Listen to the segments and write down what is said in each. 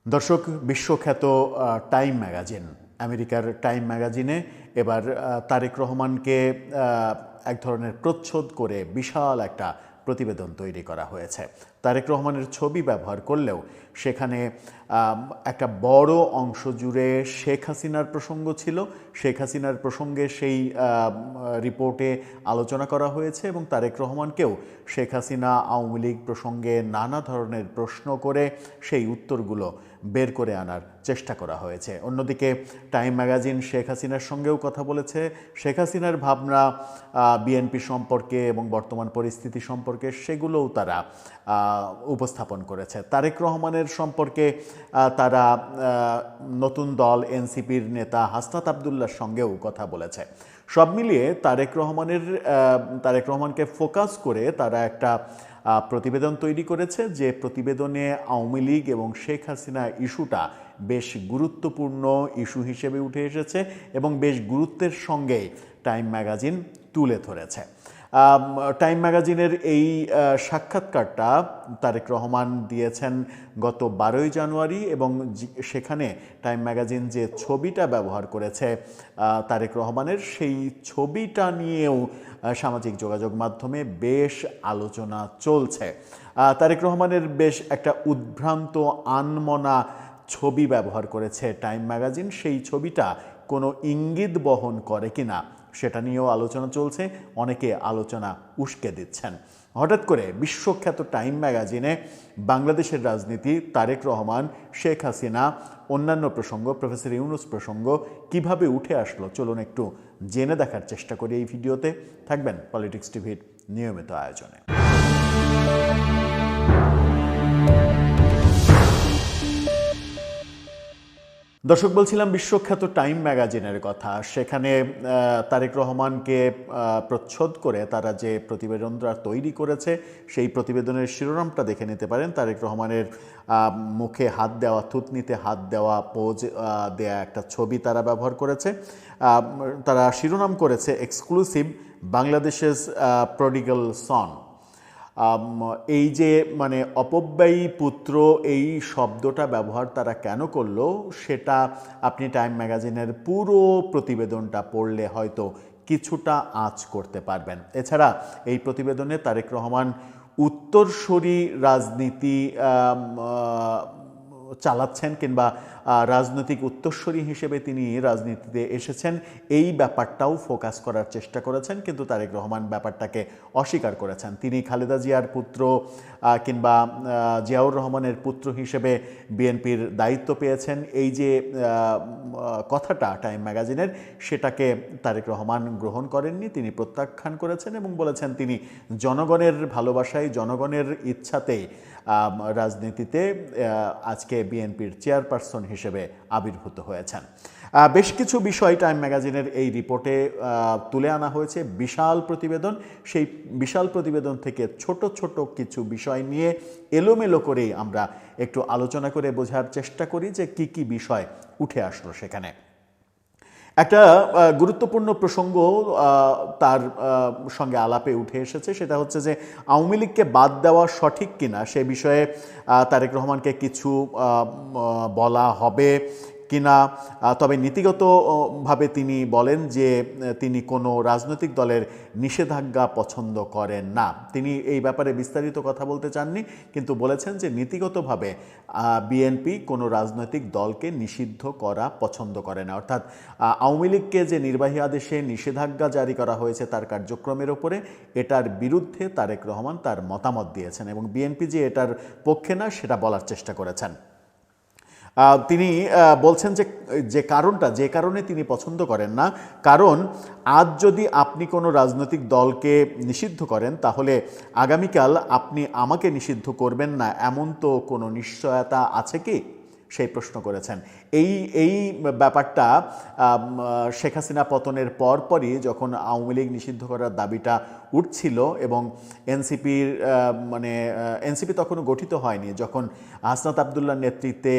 দর্শক, বিশ্বখ্যাত time magazine, আমেরিকার টাইম ম্যাগাজিনে এবার তারেক রহমানকে এক ধরনের প্রচ্ছদ করে বিশাল একটা প্রতিবেদন তৈরি করা হয়েছে। তারেক রহমানের ছবি ব্যবহার করলেও সেখানে একটা বড় অংশ জুড়ে শেখ হাসিনার প্রসঙ্গ ছিল। শেখ হাসিনার প্রসঙ্গে সেই রিপোর্টে আলোচনা করা হয়েছে এবং তারেক রহমানকেও শেখ হাসিনা, আওয়ামী লীগ প্রসঙ্গে নানা ধরনের প্রশ্ন করে সেই উত্তরগুলো বের করে আনার চেষ্টা করা হয়েছে। অন্যদিকে টাইম ম্যাগাজিন শেখ হাসিনার সঙ্গেও কথা বলেছে। শেখ হাসিনার ভাবনা বিএনপি সম্পর্কে এবং বর্তমান পরিস্থিতি সম্পর্কে সেগুলোও তারা উপস্থাপন করেছে। তারেক রহমানের সম্পর্কে তারা নতুন দল এনসিপির নেতা হাসনাত আবদুল্লাহর সঙ্গেও কথা বলেছে। সব মিলিয়ে তারেক রহমানকে ফোকাস করে তারা একটা প্রতিবেদন তৈরি করেছে, যে প্রতিবেদনে আওয়ামী লীগ এবং শেখ হাসিনা ইস্যুটা বেশ গুরুত্বপূর্ণ ইস্যু হিসেবে উঠে এসেছে এবং বেশ গুরুত্বের সঙ্গে টাইম ম্যাগাজিন তুলে ধরেছে। টাইম ম্যাগাজিনের এই সাক্ষাৎকারটা তারেক রহমান দিয়েছেন গত 12ই জানুয়ারি এবং সেখানে টাইম ম্যাগাজিন যে ছবিটা ব্যবহার করেছে তারেক রহমানের, সেই ছবিটা নিয়েও সামাজিক যোগাযোগ মাধ্যমে বেশ আলোচনা চলছে। তারেক রহমানের বেশ একটা উদ্ভ্রান্ত আনমনা ছবি ব্যবহার করেছে টাইম ম্যাগাজিন। সেই ছবিটা কোনো ইঙ্গিত বহন করে কিনা সেটা নিয়েও আলোচনা চলছে, অনেকে আলোচনা উস্কে দিচ্ছেন। হঠাৎ করে বিশ্বখ্যাত টাইম ম্যাগাজিনে বাংলাদেশের রাজনীতি, তারেক রহমান, শেখ হাসিনা, অন্যান্য প্রসঙ্গ, প্রফেসর ইউনূস প্রসঙ্গ কিভাবে উঠে আসলো চলুন একটু জেনে দেখার চেষ্টা করি এই ভিডিওতে। থাকবেন পলিটিক্স টিভির নিয়মিত আয়োজনে। দর্শক, বলছিলাম বিশ্বখ্যাত টাইম ম্যাগাজিনের কথা। সেখানে তারেক রহমানকে প্রচ্ছদ করে তারা যে প্রতিবেদনটা তৈরি করেছে সেই প্রতিবেদনের শিরোনামটা দেখে নিতে পারেন। তারেক রহমানের মুখে হাত দেওয়া, থুতনিতে হাত দেওয়া, পোজ দেয়া একটা ছবি তারা ব্যবহার করেছে। তারা শিরোনাম করেছে এক্সক্লুসিভ বাংলাদেশের প্রডিগাল সন। এই যে মানে অপব্যয়ী পুত্র, এই শব্দটা ব্যবহার তারা কেন করলো সেটা আপনি টাইম ম্যাগাজিনের পুরো প্রতিবেদনটা পড়লে হয়তো কিছুটা আঁচ করতে পারবেন। এছাড়া এই প্রতিবেদনে তারেক রহমান উত্তরসূরি রাজনীতি চালাচ্ছেন কিংবা রাজনৈতিক উত্তরসূরি হিসেবে তিনি রাজনীতিতে এসেছেন, এই ব্যাপারটাও ফোকাস করার চেষ্টা করেছেন, কিন্তু তারেক রহমান ব্যাপারটাকে অস্বীকার করেছেন। তিনি খালেদা জিয়ার পুত্র কিংবা জিয়াউর রহমানের পুত্র হিসেবে বিএনপির দায়িত্ব পেয়েছেন, এই যে কথাটা টাইম ম্যাগাজিনের, সেটাকে তারেক রহমান গ্রহণ করেননি। তিনি প্রত্যাখ্যান করেছেন এবং বলেছেন তিনি জনগণের ভালোবাসায়, জনগণের ইচ্ছাতেই রাজনীতিতে আজকে বিএনপির চেয়ারপারসন হিসেবে আবির্ভূত হয়েছেন। বেশ কিছু বিষয় টাইম ম্যাগাজিনের এই রিপোর্টে তুলে আনা হয়েছে। বিশাল প্রতিবেদন, সেই বিশাল প্রতিবেদন থেকে ছোট ছোট কিছু বিষয় নিয়ে এলোমেলো করেই আমরা একটু আলোচনা করে বোঝার চেষ্টা করি যে কি কি বিষয় উঠে আসলো সেখানে। একটা গুরুত্বপূর্ণ প্রসঙ্গ তার সঙ্গে আলাপে উঠে এসেছে, সেটা হচ্ছে যে আওয়ামী লীগকে বাদ দেওয়া সঠিক কিনা সে বিষয়ে তারেক রহমানকে কিছু বলা হবে কিনা। তবে নীতিগতভাবে তিনি বলেন যে তিনি কোনো রাজনৈতিক দলের নিষেধাজ্ঞা পছন্দ করেন না। তিনি এই ব্যাপারে বিস্তারিত কথা বলতে চাননি, কিন্তু বলেছেন যে নীতিগতভাবে বিএনপি কোনো রাজনৈতিক দলকে নিষিদ্ধ করা পছন্দ করে না। অর্থাৎ আওয়ামী লীগকে যে নির্বাহী আদেশে নিষেধাজ্ঞা জারি করা হয়েছে তার কার্যক্রমের ওপরে, এটার বিরুদ্ধে তারেক রহমান তার মতামত দিয়েছেন এবং বিএনপি যে এটার পক্ষে না সেটা বলার চেষ্টা করেছেন। তিনি বলছেন যে কারণে তিনি পছন্দ করেন না, কারণ আজ যদি আপনি কোনো রাজনৈতিক দলকে নিষিদ্ধ করেন তাহলে আগামীকাল আপনি আমাকে নিষিদ্ধ করবেন না, এমন তো কোনো নিশ্চয়তা আছে কি, সেই প্রশ্ন করেছেন। এই ব্যাপারটা শেখ হাসিনা পতনের পরপরই যখন আওয়ামী লীগ নিষিদ্ধ করার দাবিটা উঠছিল এবং এনসিপি তখনও গঠিত হয়নি, যখন হাসনাত আবদুল্লাহর নেতৃত্বে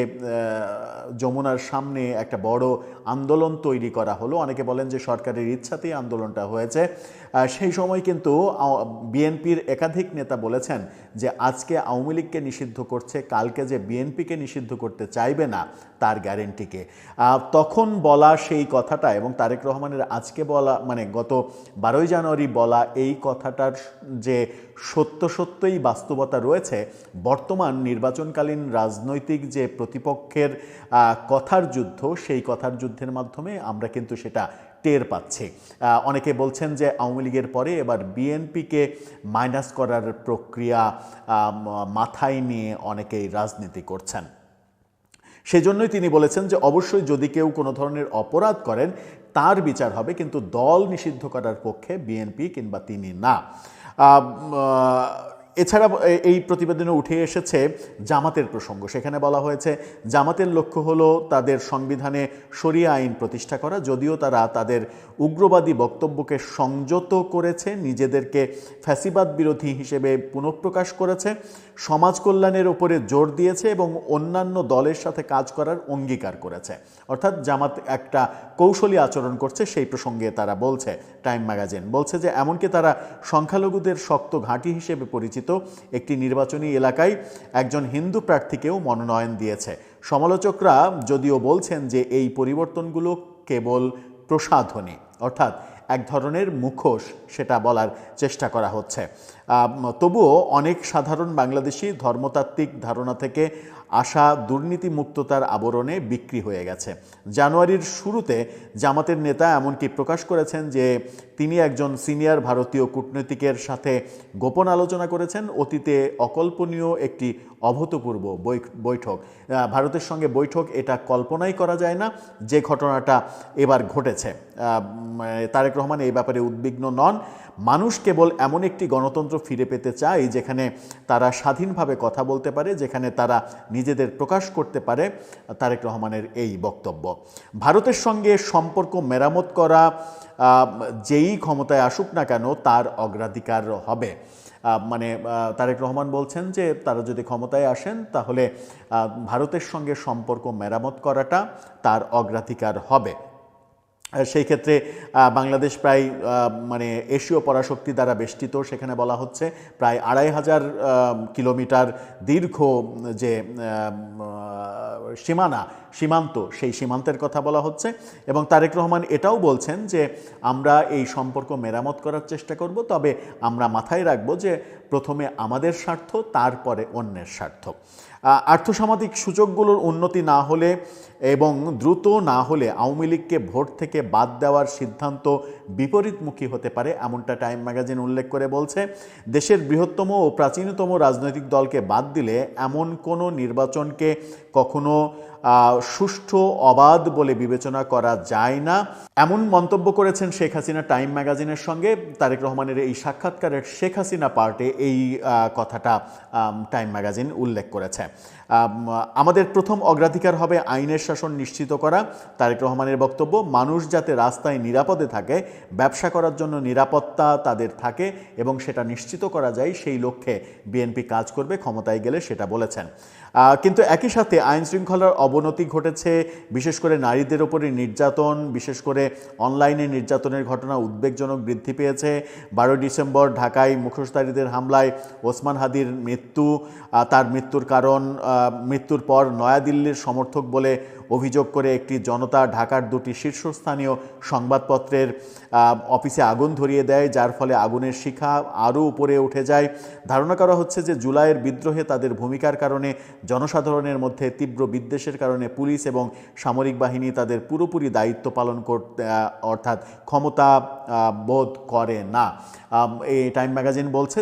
যমুনার সামনে একটা বড় আন্দোলন তৈরি করা হলো। অনেকে বলেন যে সরকারের ইচ্ছাতেই আন্দোলনটা হয়েছে। সেই সময় কিন্তু বিএনপির একাধিক নেতা বলেছেন যে আজকে আওয়ামী লীগকে নিষিদ্ধ করছে, কালকে যে বিএনপিকে নিষিদ্ধ করতে চাইবে না তার গ্যারেন্টিকে। তখন বলা সেই কথাটা এবং তারেক রহমানের আজকে বলা, মানে গত 12ই জানুয়ারি বলা এই কথাটার যে সত্যই বাস্তবতা রয়েছে, বর্তমান নির্বাচনকালীন রাজনৈতিক যে প্রতিপক্ষের কথার যুদ্ধ, সেই কথার যুদ্ধের মাধ্যমে আমরা কিন্তু সেটা টের পাচ্ছি। অনেকে বলছেন যে আওয়ামী লীগের পরে এবার বিএনপিকে মাইনাস করার প্রক্রিয়া মাথায় নিয়ে অনেকেই রাজনীতি করছেন। সেজন্যই তিনি বলেছেন যে অবশ্যই যদি কেউ কোনো ধরনের অপরাধ করেন তার বিচার হবে, কিন্তু দল নিষিদ্ধ করার পক্ষে বিএনপি কিংবা তিনি না। এছাড়া এই প্রতিবেদনে উঠে এসেছে জামাতের প্রসঙ্গ। সেখানে বলা হয়েছে জামাতের লক্ষ্য হলো তাদের সংবিধানে শরিয়া আইন প্রতিষ্ঠা করা, যদিও তারা তাদের উগ্রবাদী বক্তব্যকে সংযত করেছে, নিজেদেরকে ফ্যাসিবাদ বিরোধী হিসেবে পুনঃপ্রকাশ করেছে, সমাজ কল্যাণের উপরে জোর দিয়েছে এবং অন্যান্য দলের সাথে কাজ করার অঙ্গীকার করেছে। অর্থাৎ জামাত একটা কৌশলী আচরণ করছে, সেই প্রসঙ্গে তারা বলছে। টাইম ম্যাগাজিন বলছে যে এমনকি তারা সংখ্যালঘুদের শক্ত ঘাঁটি হিসেবে পরিচিত একটি নির্বাচনী এলাকায় একজন হিন্দু প্রার্থীকেও মনোনয়ন দিয়েছে। সমালোচকরা যদিও বলছেন যে এই পরিবর্তনগুলো কেবল প্রসাধনী, অর্থাৎ এক ধরনের মুখোশ, সেটা বলার চেষ্টা করা হচ্ছে। তবুও অনেক সাধারণ বাংলাদেশি ধর্মতাত্ত্বিক ধারণা থেকে আসা দুর্নীতিমুক্ততার আবরণে বিক্রি হয়ে গেছে। জানুয়ারির শুরুতে জামাতের নেতা এমনকি প্রকাশ করেছেন যে তিনি একজন সিনিয়র ভারতীয় কূটনীতিকের সাথে গোপন আলোচনা করেছেন। অতীতে অকল্পনীয় একটি অভূতপূর্ব বৈঠক, ভারতের সঙ্গে বৈঠক, এটা কল্পনাই করা যায় না যে ঘটনাটা এবার ঘটেছে। তারেক রহমান এই ব্যাপারে উদ্বিগ্ন নন। মানুষ কেবল এমন একটি গণতন্ত্র ফিরে পেতে চায় যেখানে তারা স্বাধীনভাবে কথা বলতে পারে, যেখানে তারা নিজেদের প্রকাশ করতে পারে। তারেক রহমানের এই বক্তব্য। ভারতের সঙ্গে সম্পর্ক মেরামত করা যেই ক্ষমতায় আসুক না কেন তার অগ্রাধিকার হবে। মানে তারেক রহমান বলছেন যে তারা যদি ক্ষমতায় আসেন তাহলে ভারতের সঙ্গে সম্পর্ক মেরামত করাটা তার অগ্রাধিকার হবে। সেই ক্ষেত্রে বাংলাদেশ প্রায় মানে এশীয় পরাশক্তি দ্বারা বেষ্টিত। সেখানে বলা হচ্ছে প্রায় 2500 কিলোমিটার দীর্ঘ যে সীমান্ত, সেই সীমান্তের কথা বলা হচ্ছে। এবং তারেক রহমান এটাও বলছেন যে আমরা এই সম্পর্ক মেরামত করার চেষ্টা করব, তবে আমরা মাথায় রাখব যে প্রথমে আমাদের স্বার্থ, তারপরে অন্যের স্বার্থ। আর্থসামাজিক সূচকগুলোর উন্নতি না হলে এবং দ্রুত না হলে আওয়ামী লীগকে ভোট থেকে বাদ দেওয়ার সিদ্ধান্ত বিপরীতমুখী হতে পারে, এমনটা টাইম ম্যাগাজিন উল্লেখ করে বলছে। দেশের বৃহত্তম ও প্রাচীনতম রাজনৈতিক দলকে বাদ দিলে এমন কোনো নির্বাচনকে কখনো সুষ্ঠু অবাধ বলে বিবেচনা করা যায় না, এমন মন্তব্য করেছেন শেখ হাসিনা টাইম ম্যাগাজিনের সঙ্গে। তারেক রহমানের এই সাক্ষাৎকারের শেখ হাসিনা পার্টে এই কথাটা টাইম ম্যাগাজিন উল্লেখ করেছে। আমাদের প্রথম অগ্রাধিকার হবে আইনের শাসন নিশ্চিত করা। তারেক রহমানের বক্তব্য, মানুষ যাতে রাস্তায় নিরাপদে থাকে, ব্যবসা করার জন্য নিরাপত্তা তাদের থাকে এবং সেটা নিশ্চিত করা যায়, সেই লক্ষ্যে বিএনপি কাজ করবে, ক্ষমতায় গেলে সেটা বলেছেন। কিন্তু একই সাথে আইন শৃঙ্খলার অবনতি ঘটেছে, বিশেষ করে নারীদের ওপরে নির্যাতন, বিশেষ করে অনলাইনে নির্যাতনের ঘটনা উদ্বেগজনক বৃদ্ধি পেয়েছে। 12 ডিসেম্বর ঢাকায় মুখোশধারীদের হামলায় ওসমান হাদির মৃত্যু, তার মৃত্যুর কারণ, মৃত্যুর পর নয়াদিল্লির সমর্থক বলে অভিযোগ করে একটি জনতা ঢাকার 2টি শীর্ষস্থানীয় সংবাদপত্রের অফিসে আগুন ধরিয়ে দেয়, যার ফলে আগুনের শিখা আরও উপরে উঠে যায়। ধারণা করা হচ্ছে যে জুলাইয়ের বিদ্রোহে তাদের ভূমিকার কারণে জনসাধারণের মধ্যে তীব্র বিদ্বেষের কারণে পুলিশ এবং সামরিক বাহিনী তাদের পুরোপুরি দায়িত্ব পালন করতে অর্থাৎ ক্ষমতা বোধ করে না। এই টাইম ম্যাগাজিন বলছে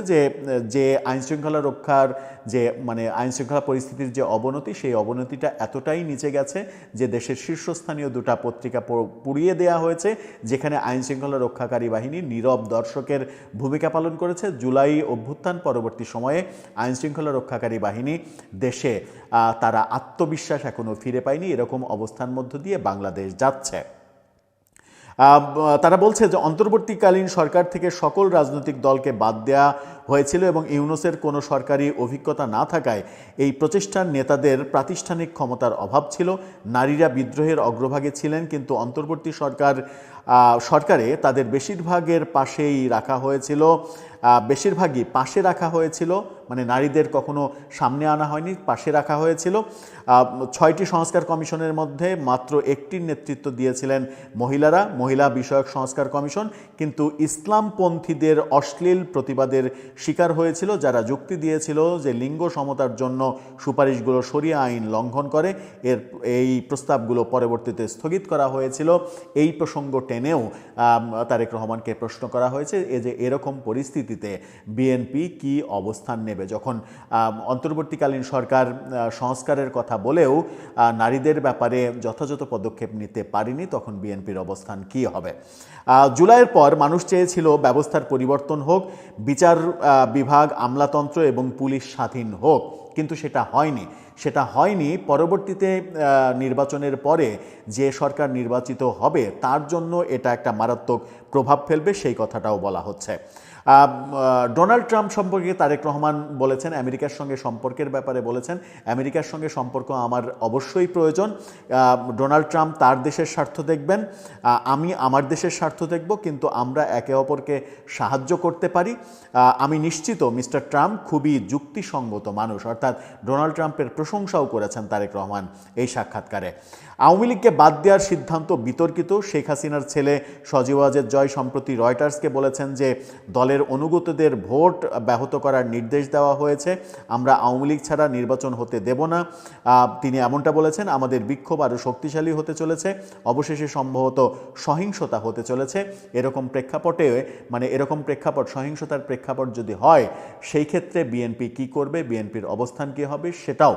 যে আইনশৃঙ্খলা রক্ষার যে মানে আইনশৃঙ্খলা পরিস্থিতির যে অবনতি, সেই অবনতিটা এতটাই নিচে গেছে যে দেশের শীর্ষস্থানীয় 2টা পত্রিকা পুড়িয়ে দেওয়া হয়েছে, যেখানে আইনশৃঙ্খলা রক্ষাকারী বাহিনী নীরব দর্শকের ভূমিকা পালন করেছে। জুলাই অভ্যুত্থান পরবর্তী সময়ে আইনশৃঙ্খলা রক্ষাকারী বাহিনী দেশে তারা আত্মবিশ্বাস এখনও ফিরে পায়নি, এরকম অবস্থার মধ্য দিয়ে বাংলাদেশ যাচ্ছে। তারা বলছে যে অন্তর্বর্তীকালীন সরকার থেকে সকল রাজনৈতিক দলকে বাদ দেওয়া হয়েছিল এবং ইউনূসের কোনো সরকারি অভিজ্ঞতা না থাকায় এই প্রতিষ্ঠান নেতাদের প্রাতিষ্ঠানিক ক্ষমতার অভাব ছিল। নারীরা বিদ্রোহের অগ্রভাগে ছিলেন, কিন্তু অন্তর্বর্তী সরকার সরকারে তাদের বেশিরভাগের পাশেই রাখা হয়েছিল, বেশিরভাগই পাশে রাখা হয়েছিল, মানে নারীদের কখনো সামনে আনা হয়নি, পাশে রাখা হয়েছিল। 6টি সংস্কার কমিশনের মধ্যে মাত্র একটির নেতৃত্ব দিয়েছিলেন মহিলারা, মহিলা বিষয়ক সংস্কার কমিশন। কিন্তু ইসলামপন্থীদের অশ্লীল প্রতিবাদের শিকার হয়েছিল, যারা যুক্তি দিয়েছিল যে লিঙ্গ সমতার জন্য সুপারিশগুলো শরিয়া আইন লঙ্ঘন করে। এই প্রস্তাবগুলো পরবর্তীতে স্থগিত করা হয়েছিল। এই প্রসঙ্গ টেনেও তারেক রহমানকে প্রশ্ন করা হয়েছে যে এরকম পরিস্থিতিতে বিএনপি কি অবস্থান নেবে, যখন অন্তর্বর্তীকালীন সরকার সংস্কারের কথা বলেও নারীদের ব্যাপারে যথাযথ পদক্ষেপ নিতে পারেনি, তখন বিএনপির অবস্থান কি হবে। জুলাইয়ের পর মানুষ চেয়েছিল ব্যবস্থার পরিবর্তন হোক, বিচার বিভাগ, আমলাতন্ত্র এবং পুলিশ স্বাধীন হোক, কিন্তু সেটা হয়নি। পরবর্তীতে নির্বাচনের পরে যে সরকার নির্বাচিত হবে তার জন্য এটা একটা মারাত্মক প্রভাব ফেলবে, সেই কথাটাও বলা হচ্ছে। ডোনাল্ড ট্রাম্প সম্পর্কে তারেক রহমান বলেছেন, আমেরিকার সঙ্গে সম্পর্কের ব্যাপারে বলেছেন, আমেরিকার সঙ্গে সম্পর্ক আমার অবশ্যই প্রয়োজন। ডোনাল্ড ট্রাম্প তার দেশের স্বার্থ দেখবেন, আমি আমার দেশের স্বার্থ দেখব, কিন্তু আমরা একে অপরকে সাহায্য করতে পারি। আমি নিশ্চিত মিস্টার ট্রাম্প খুবই যুক্তিসঙ্গত মানুষ, অর্থাৎ ডোনাল্ড ট্রাম্পের প্রশংসাও করেছেন তারেক রহমান এই সাক্ষাৎকারে। আওয়ামী লীগকে বাদ দেওয়ার সিদ্ধান্ত বিতর্কিত। শেখ হাসিনার ছেলে সজীব ওয়াজেদ জয় সম্প্রতি রয়টার্সকে বলেছেন যে দলের অনুগতদের ভোট ব্যাহত করার নির্দেশ দেওয়া হয়েছে, আমরা আওয়ামী লীগ ছাড়া নির্বাচন হতে দেব না। তিনি এমনটা বলেছেন, আমাদের বিক্ষোভ আরও শক্তিশালী হতে চলেছে, অবশেষে সম্ভবত সহিংসতা হতে চলেছে। এরকম প্রেক্ষাপটে, মানে এরকম প্রেক্ষাপট, সহিংসতার প্রেক্ষাপট যদি হয়, সেই ক্ষেত্রে বিএনপি কি করবে, বিএনপির অবস্থান কী হবে, সেটাও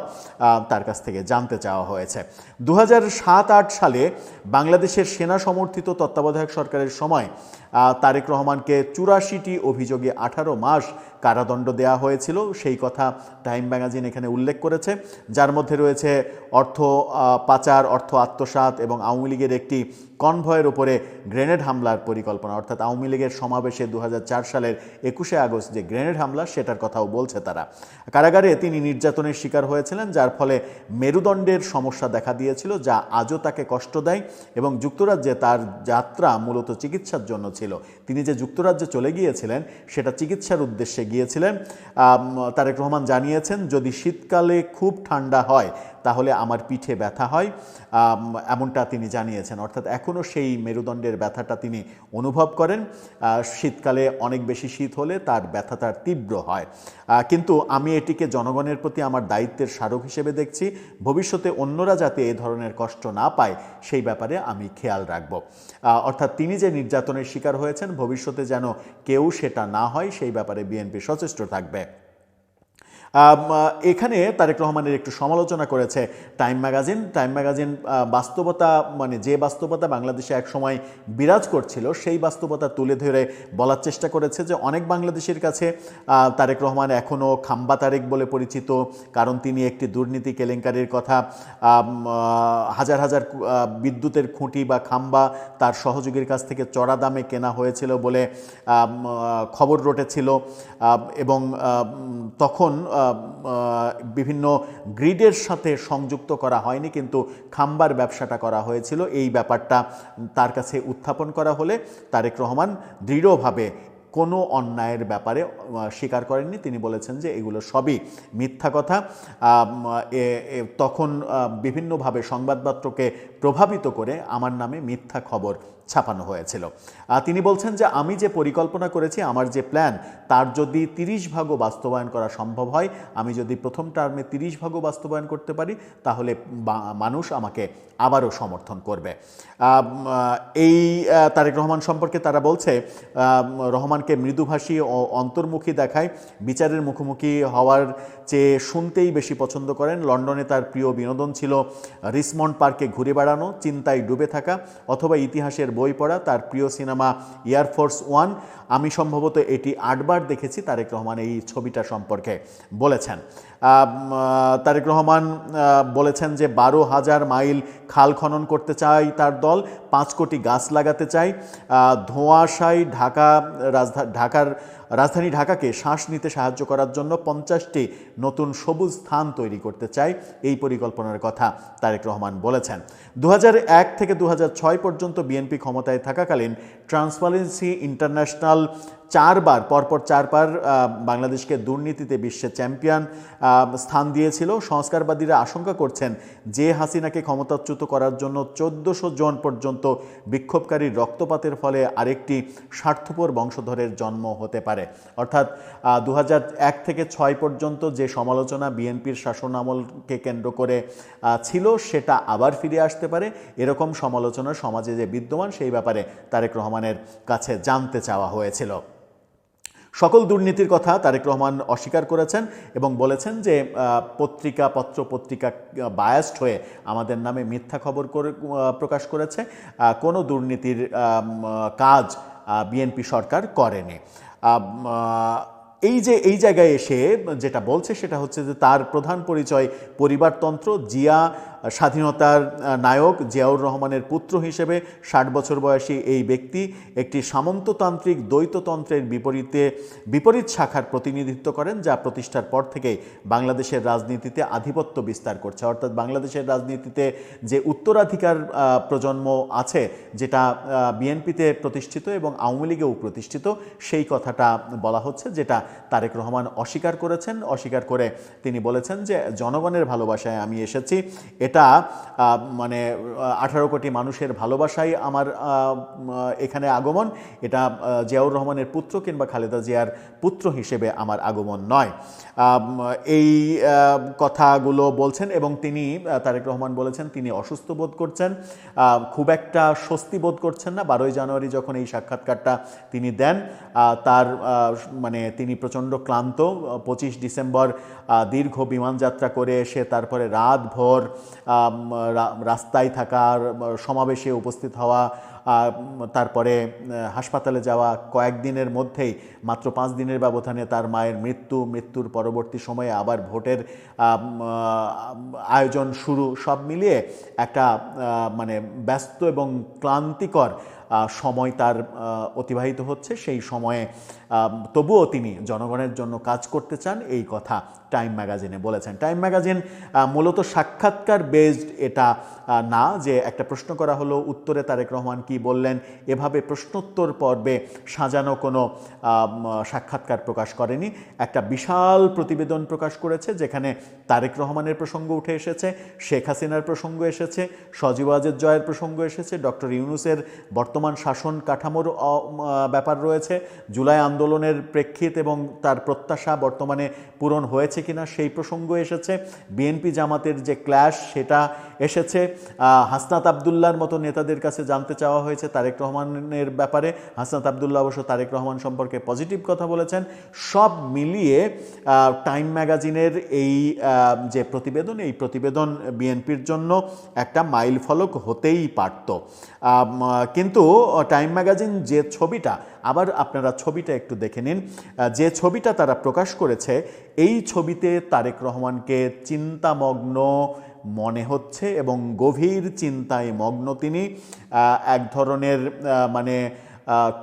তার কাছ থেকে জানতে চাওয়া হয়েছে। 2007-08 সালে বাংলাদেশের সেনা সমর্থিত তত্ত্বাবধায়ক সরকারের সময় তারেক রহমানকে 84টি অভিযোগে 18 মাস কারাদণ্ড দেওয়া হয়েছিল। সেই কথা টাইম ম্যাগাজিন এখানে উল্লেখ করেছে, যার মধ্যে রয়েছে অর্থ পাচার, অর্থ আত্মসাৎ এবং আওয়ামী লীগের একটি কনভয়ের উপরে গ্রেনেড হামলার পরিকল্পনা। অর্থাৎ আওয়ামী লীগের সমাবেশে 2004 সালের 21শে আগস্ট যে গ্রেনেড হামলা, সেটার কথাও বলছে তারা। কারাগারে তিনি নির্যাতনের শিকার হয়েছিলেন, যার ফলে মেরুদণ্ডের সমস্যা দেখা দিয়েছিল, যা আজও তাকে কষ্ট দেয়। এবং যুক্তরাজ্যে তার যাত্রা মূলত চিকিৎসার জন্য ছিল। তিনি যে যুক্তরাজ্যে চলে গিয়েছিলেন সেটা চিকিৎসার উদ্দেশ্যে গিয়েছিলেন। তারেক রহমান জানিয়েছেন, যদি শীতকালে খুব ঠান্ডা হয় তাহলে আমার পিঠে ব্যথা হয়, এমনটা তিনি জানিয়েছেন। অর্থাৎ এখনও সেই মেরুদণ্ডের ব্যথাটা তিনি অনুভব করেন। শীতকালে অনেক বেশি শীত হলে তার ব্যথা তার তীব্র হয়। কিন্তু আমি এটিকে জনগণের প্রতি আমার দায়িত্বের স্মারক হিসেবে দেখছি। ভবিষ্যতে অন্যরা যাতে এ ধরনের কষ্ট না পায় সেই ব্যাপারে আমি খেয়াল রাখব। অর্থাৎ তিনি যে নির্যাতনের শিকার হয়েছেন, ভবিষ্যতে যেন কেউ সেটা না হয় সেই ব্যাপারে বিএনপি সচেষ্ট থাকবে। এখানে তারেক রহমানের একটু সমালোচনা করেছে টাইম ম্যাগাজিন। বাস্তবতা, মানে যে বাস্তবতা বাংলাদেশে একসময় বিরাজ করছিল, সেই বাস্তবতা তুলে ধরে বলার চেষ্টা করেছে যে অনেক বাংলাদেশের কাছে তারেক রহমান এখনও খাম্বা তারেক বলে পরিচিত, কারণ তিনি একটি দুর্নীতি কেলেঙ্কারির কথা, হাজার হাজার বিদ্যুতের খুঁটি বা খাম্বা তার সহযোগীর কাছ থেকে চড়া দামে কেনা হয়েছিল বলে খবর রটেছিল। এবং তখন বিভিন্ন গ্রিডের সাথে সংযুক্ত করা হয়নি, কিন্তু খাম্বার ব্যবসাটা করা হয়েছিল। এই ব্যাপারটা তার কাছে উত্থাপন করা হলে তারেক রহমান দৃঢ়ভাবে কোনো অন্যায়ের ব্যাপারে স্বীকার করেননি। তিনি বলেছেন যে এগুলো সবই মিথ্যা কথা। তখন বিভিন্নভাবে সংবাদপত্রকে প্রভাবিত করে আমার নামে মিথ্যা খবর ছাপানো হয়েছিল। তিনি বলছেন যে আমি যে পরিকল্পনা করেছি, আমার যে প্ল্যান, তার যদি 30 ভাগও বাস্তবায়ন করা সম্ভব হয়, আমি যদি প্রথম টার্মে 30 ভাগও বাস্তবায়ন করতে পারি, তাহলে মানুষ আমাকে আবারও সমর্থন করবে। এই তারেক রহমান সম্পর্কে তারা বলছে, রহমানকে মৃদুভাষী ও অন্তর্মুখী দেখায়, বিচারের মুখোমুখি হওয়ার চেয়ে শুনতেই বেশি পছন্দ করেন। লন্ডনে তার প্রিয় বিনোদন ছিল রিসমন্ড পার্কে ঘুরে বেড়ানো, চিন্তায় ডুবে থাকা, অথবা ইতিহাসের বই পড়া। তার প্রিয় সিনেমা এয়ারফোর্স 1, আমি সম্ভবত এটি 8 বার দেখেছি। তারেক রহমান এই ছবিটা সম্পর্কে বলেছেন। তারেক রহমান বলেছেন যে 12,000 মাইল খাল খনন করতে চায় তার দল, 5 কোটি গাছ লাগাতে চায়। ধোঁয়াশায় ঢাকার রাজধানী ঢাকাকে শ্বাস নিতে সাহায্য করার জন্য 50টি নতুন সবুজ স্থান তৈরি করতে চায়, এই পরিকল্পনার কথা তারেক রহমান বলেছেন। 2001 থেকে 2006 পর্যন্ত বিএনপি ক্ষমতায় থাকাকালীন ট্রান্সপারেন্সি ইন্টারন্যাশনাল পরপর চারবার বাংলাদেশকে দুর্নীতিতে বিশ্বে চ্যাম্পিয়ন স্থান দিয়েছিল। সংস্কারবাদীরা আশঙ্কা করছেন যে হাসিনাকে ক্ষমতাচ্যুত করার জন্য 1400 জন পর্যন্ত বিক্ষোভকারীর রক্তপাতের ফলে আরেকটি স্বার্থপর বংশধরের জন্ম হতে পারে। অর্থাৎ 2001 থেকে 6 পর্যন্ত যে সমালোচনা বিএনপির শাসনামলকে কেন্দ্র করে ছিল সেটা আবার ফিরে আসতে পারে, এরকম সমালোচনা সমাজে যে বিদ্যমান সেই ব্যাপারে তারেক রহমানের কাছে জানতে চাওয়া হয়েছিল। সকল দুর্নীতির কথা তারেক রহমান অস্বীকার করেছেন এবং বলেছেন যে পত্রিকা বায়াসড হয়ে আমাদের নামে মিথ্যা খবর প্রকাশ করেছে, কোনো দুর্নীতির কাজ বিএনপি সরকার করেনি। এই জায়গায় এসে যেটা বলছে সেটা হচ্ছে যে তার প্রধান পরিচয় পরিবারতন্ত্র। জিয়া স্বাধীনতার নায়ক জিয়াউর রহমানের পুত্র হিসেবে 60 বছর বয়সী এই ব্যক্তি একটি সামন্ততান্ত্রিক দ্বৈততন্ত্রের বিপরীত শাখার প্রতিনিধিত্ব করেন, যা প্রতিষ্ঠার পর থেকেই বাংলাদেশের রাজনীতিতে আধিপত্য বিস্তার করছে। অর্থাৎ বাংলাদেশের রাজনীতিতে যে উত্তরাধিকার প্রজন্ম আছে, যেটা বিএনপিতে প্রতিষ্ঠিত এবং আওয়ামী লীগেও প্রতিষ্ঠিত, সেই কথাটা বলা হচ্ছে, যেটা তারেক রহমান অস্বীকার করেছেন। অস্বীকার করে তিনি বলেছেন যে জনগণের ভালোবাসায় আমি এসেছি, এটা মানে 18 কোটি মানুষের ভালোবাসাই আমার এখানে আগমন, এটা জিয়াউর রহমানের পুত্র কিংবা খালেদা জিয়ার পুত্র হিসেবে আমার আগমন নয়। এই কথাগুলো বলছেন এবং তিনি তারেক রহমান বলেছেন তিনি অসুস্থ বোধ করছেন, খুব একটা স্বস্তি বোধ করছেন না। 12ই জানুয়ারি যখন এই সাক্ষাৎকারটা তিনি দেন, তার মানে তিনি প্রচণ্ড ক্লান্ত। 25 ডিসেম্বর দীর্ঘ বিমানযাত্রা করে এসে তারপরে রাতভর রাস্তায় থাকার, সমাবেশে উপস্থিত হওয়া, তারপরে হাসপাতালে যাওয়া, কয়েকদিনের মধ্যেই মাত্র 5 দিনের ব্যবধানে তার মায়ের মৃত্যুর পরবর্তী সময়ে আবার ভোটের আয়োজন শুরু, সব মিলিয়ে একটা মানে ব্যস্ত এবং ক্লান্তিকর সময় তার অতিবাহিত হচ্ছে। সেই সময়ে তবুও তিনি জনগণের জন্য কাজ করতে চান, এই কথা টাইম ম্যাগাজিনে বলেছেন। টাইম ম্যাগাজিন মূলত সাক্ষাৎকার বেসড এটা না, যে একটা প্রশ্ন করা হলো উত্তরে তারেক রহমান কি বললেন, এভাবে প্রশ্নোত্তর পর্বে সাজানো কোনো সাক্ষাৎকার প্রকাশ করেনি। একটা বিশাল প্রতিবেদন প্রকাশ করেছে, যেখানে তারেক রহমানের প্রসঙ্গ উঠে এসেছে, শেখ হাসিনার প্রসঙ্গ এসেছে, সজীব ওয়াজেদ জয়ের প্রসঙ্গ এসেছে, ডক্টর ইউনূসের বর্তমান শাসন কাঠামোর ব্যাপার রয়েছে, জুলাই আন্দোলনের প্রেক্ষিত এবং তার প্রত্যাশা বর্তমানে পূরণ হয়েছে কিনা সেই প্রসঙ্গ এসেছে, বিএনপি জামাতের যে ক্ল্যাশ সেটা এসেছে, হাসনাত আবদুল্লাহর মতো নেতাদের কাছে জানতে চাওয়া হয়েছে তারেক রহমানের ব্যাপারে। হাসনাত আবদুল্লাহ অবশ্য তারেক রহমান সম্পর্কে পজিটিভ কথা বলেছেন। সব মিলিয়ে টাইম ম্যাগাজিনের এই যে প্রতিবেদন, এই প্রতিবেদন বিএনপির জন্য একটা মাইল ফলক হতেই পারত। কিন্তু টাইম ম্যাগাজিন যে ছবিটা, আবার আপনারা ছবিটা একটু দেখে নিন, যে ছবিটা তারা প্রকাশ করেছে, এই ছবিতে তারেক রহমানকে চিন্তামগ্ন মনে হচ্ছে এবং গভীর চিন্তায় মগ্ন তিনি। এক ধরনের মানে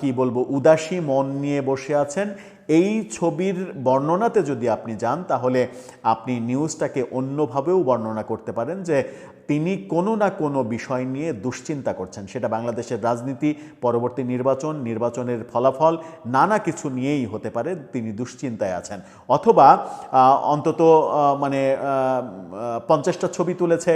কি বলবো, উদাসী মন নিয়ে বসে আছেন। এই ছবির বর্ণনাতে যদি আপনি যান, তাহলে আপনি নিউজটাকে অন্যভাবেও বর্ণনা করতে পারেন, যে তিনি কোনো না কোনো বিষয় নিয়ে দুশ্চিন্তা করছেন। সেটা বাংলাদেশের রাজনীতি, পরবর্তী নির্বাচনের ফলাফল, নানা কিছু নিয়েই হতে পারে তিনি দুশ্চিন্তায় আছেন। অথবা অন্তত মানে 50টা ছবি তুলেছে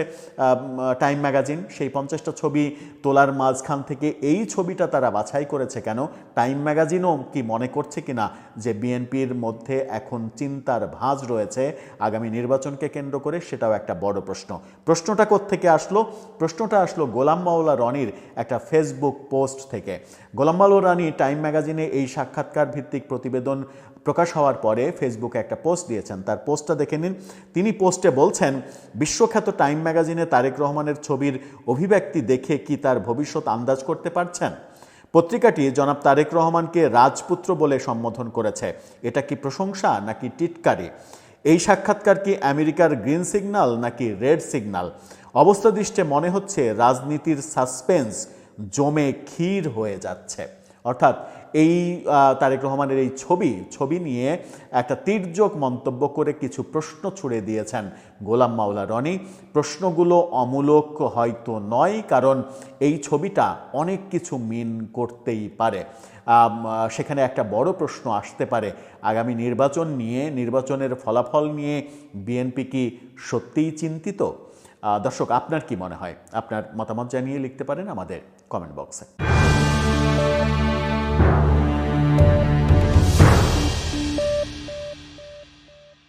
টাইম ম্যাগাজিন, সেই 50টা ছবি তোলার মাঝখান থেকে এই ছবিটা তারা বাছাই করেছে কেন? টাইম ম্যাগাজিনও কি মনে করছে কিনা যে বিএনপির মধ্যে এখন চিন্তার ভাঁজ রয়েছে আগামী নির্বাচনকে কেন্দ্র করে? সেটাও একটা বড় প্রশ্ন। প্রশ্নটা থেকে আসলো? প্রশ্নটা আসলো গোলাম মাওলা রনির একটা ফেসবুক পোস্ট থেকে। গোলাম মাওলা রনি টাইম ম্যাগাজিনে এই সাক্ষাৎকার ভিত্তিক প্রতিবেদন প্রকাশ হওয়ার পরে ফেসবুকে একটা পোস্ট দিয়েছেন। তার পোস্টটা দেখে নিন। তিনি পোস্টে বলছেন, বিশ্বখ্যাত টাইম ম্যাগাজিনে তারেক রহমানের ছবির অভিব্যক্তি দেখে কি তার ভবিষ্যৎ আন্দাজ করতে পারছেন? পত্রিকাটি জনাব তারেক রহমানকে রাজপুত্র বলে সম্বোধন করেছে। এটা কি প্রশংসা নাকি টিটকারি? এই সাক্ষাৎকার কি আমেরিকার গ্রিন সিগন্যাল নাকি রেড সিগন্যাল? অবস্থা দৃষ্টে মনে হচ্ছে রাজনীতির সাসপেন্স জমে ক্ষীর হয়ে যাচ্ছে। অর্থাৎ এই তারেক রহমানের এই ছবি নিয়ে একটা তির্যক মন্তব্য করে কিছু প্রশ্ন ছুড়ে দিয়েছেন গোলাম মাওলা রনি। প্রশ্নগুলো অমূলক হয়তো নয়, কারণ এই ছবিটা অনেক কিছু মিন করতেই পারে। সেখানে একটা বড় প্রশ্ন আসতে পারে আগামী নির্বাচনের ফলাফল নিয়ে বিএনপি কি সত্যিই চিন্তিত? দর্শক, আপনার কি মনে হয়? আপনার মতামত জানিয়ে লিখতে পারেন আমাদের কমেন্ট বক্সে।